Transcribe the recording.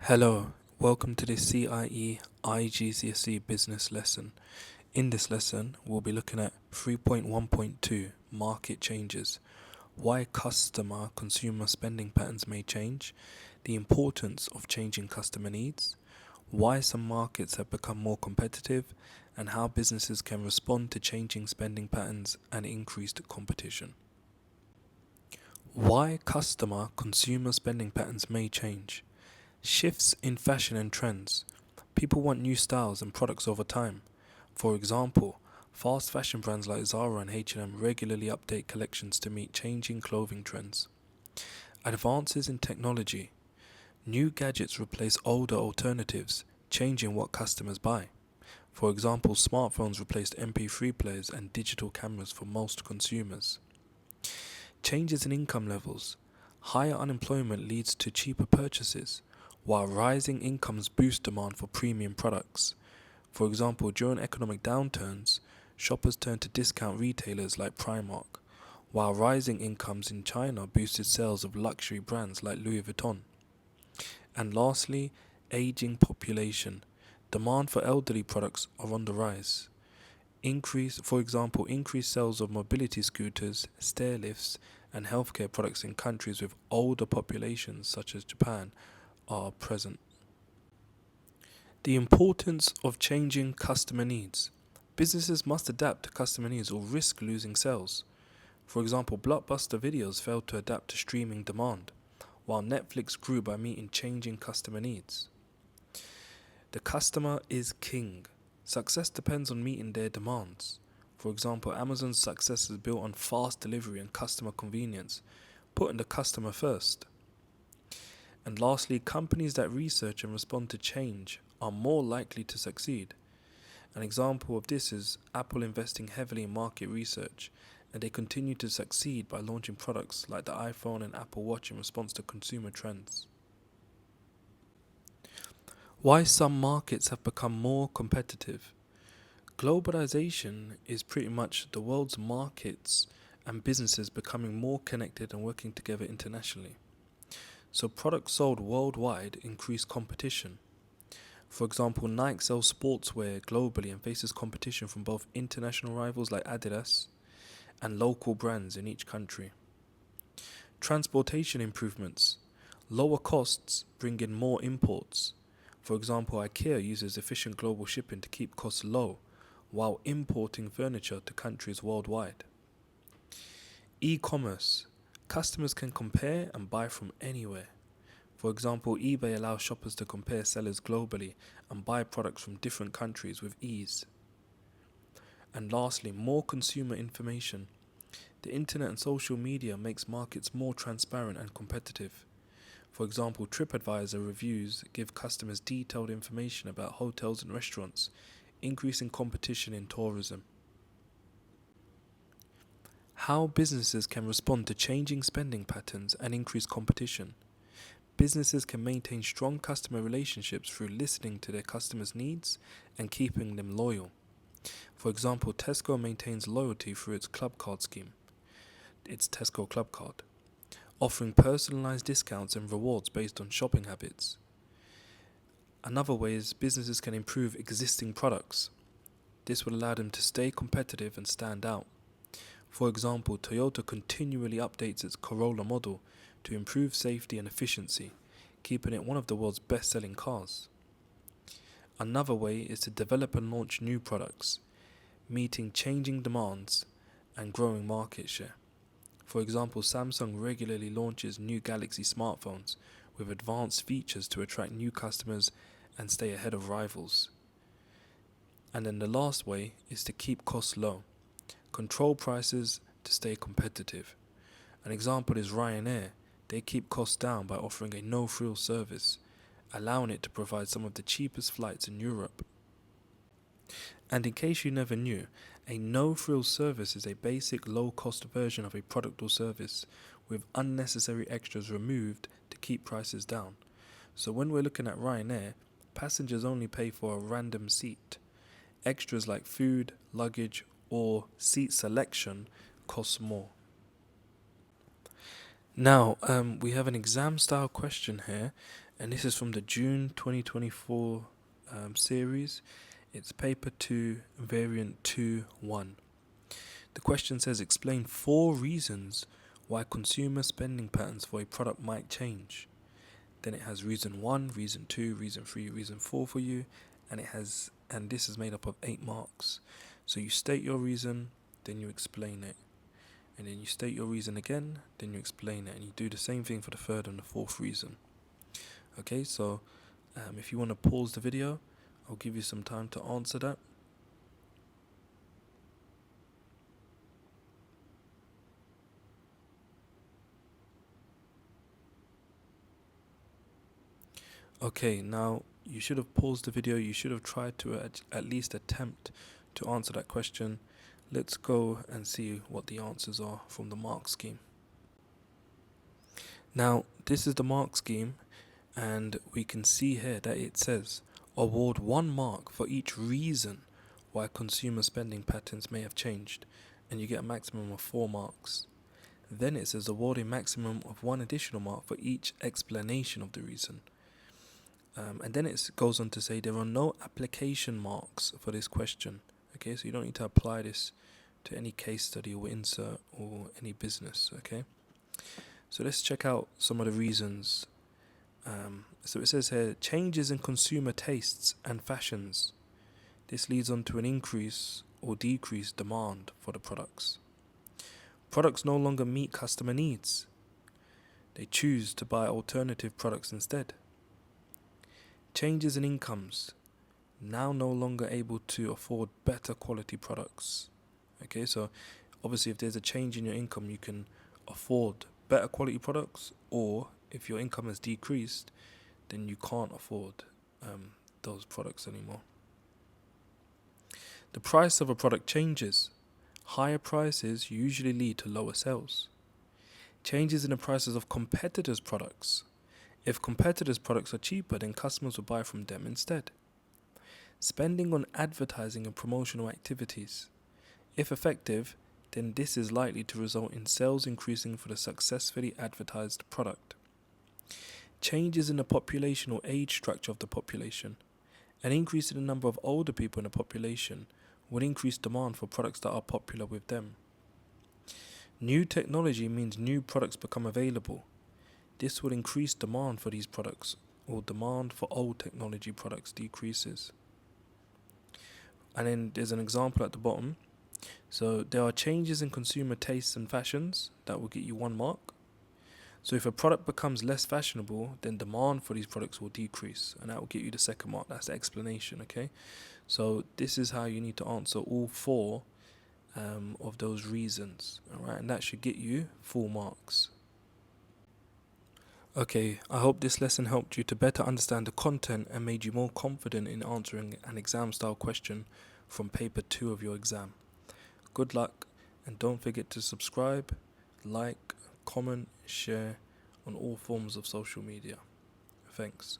Hello, welcome to the CIE GCSE Business lesson. In this lesson, we'll be looking at 3.1.2 Market Changes, why consumer spending patterns may change, the importance of changing customer needs, why some markets have become more competitive, and how businesses can respond to changing spending patterns and increased competition. Why consumer spending patterns may change. Shifts in fashion and trends. People want new styles and products over time. For example, fast fashion brands like Zara and H&M regularly update collections to meet changing clothing trends. Advances in technology. New gadgets replace older alternatives, changing what customers buy. For example, smartphones replaced MP3 players and digital cameras for most consumers. Changes in income levels. Higher unemployment leads to cheaper purchases, while rising incomes boost demand for premium products. For example, during economic downturns, shoppers turn to discount retailers like Primark, while rising incomes in China boosted sales of luxury brands like Louis Vuitton. And lastly, aging population. Demand for elderly products are on the rise. Increased sales of mobility scooters, stair lifts, and healthcare products in countries with older populations such as Japan are present. The importance of changing customer needs. Businesses must adapt to customer needs or risk losing sales. For example, blockbuster videos failed to adapt to streaming demand, while Netflix grew by meeting changing customer needs. The customer is king. Success depends on meeting their demands. For example, Amazon's success is built on fast delivery and customer convenience, putting the customer first. And lastly, companies that research and respond to change are more likely to succeed. An example of this is Apple investing heavily in market research, and they continue to succeed by launching products like the iPhone and Apple Watch in response to consumer trends. Why some markets have become more competitive. Globalization is pretty much the world's markets and businesses becoming more connected and working together internationally. So products sold worldwide increase competition. For example, Nike sells sportswear globally and faces competition from both international rivals like Adidas and local brands in each country. Transportation improvements. Lower costs bring in more imports. For example, IKEA uses efficient global shipping to keep costs low while importing furniture to countries worldwide. E-commerce. Customers can compare and buy from anywhere. For example, eBay allows shoppers to compare sellers globally and buy products from different countries with ease. And lastly, more consumer information. The internet and social media makes markets more transparent and competitive. For example, TripAdvisor reviews give customers detailed information about hotels and restaurants, increasing competition in tourism. How businesses can respond to changing spending patterns and increase competition. Businesses can maintain strong customer relationships through listening to their customers' needs and keeping them loyal. For example, Tesco maintains loyalty through its club card scheme, its Tesco Club Card, offering personalized discounts and rewards based on shopping habits. Another way is businesses can improve existing products. This will allow them to stay competitive and stand out. For example, Toyota continually updates its Corolla model to improve safety and efficiency, keeping it one of the world's best-selling cars. Another way is to develop and launch new products, meeting changing demands and growing market share. For example, Samsung regularly launches new Galaxy smartphones with advanced features to attract new customers and stay ahead of rivals. And then the last way is to keep costs low. Control prices to stay competitive. An example is Ryanair. They keep costs down by offering a no-frills service, allowing it to provide some of the cheapest flights in Europe. And in case you never knew, a no-frills service is a basic low-cost version of a product or service with unnecessary extras removed to keep prices down. So when we're looking at Ryanair, passengers only pay for a random seat. Extras like food, luggage, or seat selection costs more. Now, we have an exam style question here, And this is from the June 2024 series. It's paper 2, variant 2-1. The question says, explain 4 reasons why consumer spending patterns for a product might change. Then it has reason 1, reason 2, reason 3, reason 4 for you, and this is made up of 8 marks. So you state your reason, then you explain it. And then you state your reason again, then you explain it, and you do the same thing for the 3rd and the 4th reason. Okay, so if you want to pause the video, I'll give you some time to answer that. Okay, now you should have paused the video. You should have tried to at least attempt to answer that question. Let's go and see what the answers are from the mark scheme. Now, this is the mark scheme, and we can see here that it says award 1 mark for each reason why consumer spending patterns may have changed, and you get a maximum of 4 marks. Then it says award a maximum of 1 additional mark for each explanation of the reason. And then it goes on to say there are no application marks for this question. Okay, so you don't need to apply this to any case study or insert or any business. Okay, so let's check out some of the reasons. So it says here, changes in consumer tastes and fashions. This leads on to an increase or decreased demand for the products. Products no longer meet customer needs. They choose to buy alternative products instead. Changes in incomes, now no longer able to afford better quality products. Okay, so obviously if there's a change in your income, you can afford better quality products, or if your income has decreased, then you can't afford those products anymore. The price of a product changes. Higher prices usually lead to lower sales. Changes in the prices of competitors' products. If competitors' products are cheaper, then customers will buy from them instead. Spending on advertising and promotional activities. If effective, then this is likely to result in sales increasing for the successfully advertised product. Changes in the population or age structure of the population. An increase in the number of older people in the population would increase demand for products that are popular with them. New technology means new products become available. This will increase demand for these products, or demand for old technology products decreases. And then there's an example at the bottom. So there are changes in consumer tastes and fashions that will get you 1 mark. So if a product becomes less fashionable, then demand for these products will decrease, and that will get you the 2nd mark. That's the explanation. Okay, so this is how you need to answer all 4 of those reasons. All right, and that should get you full marks. Okay, I hope this lesson helped you to better understand the content and made you more confident in answering an exam-style question from paper 2 of your exam. Good luck, and don't forget to subscribe, like, comment, share on all forms of social media. Thanks.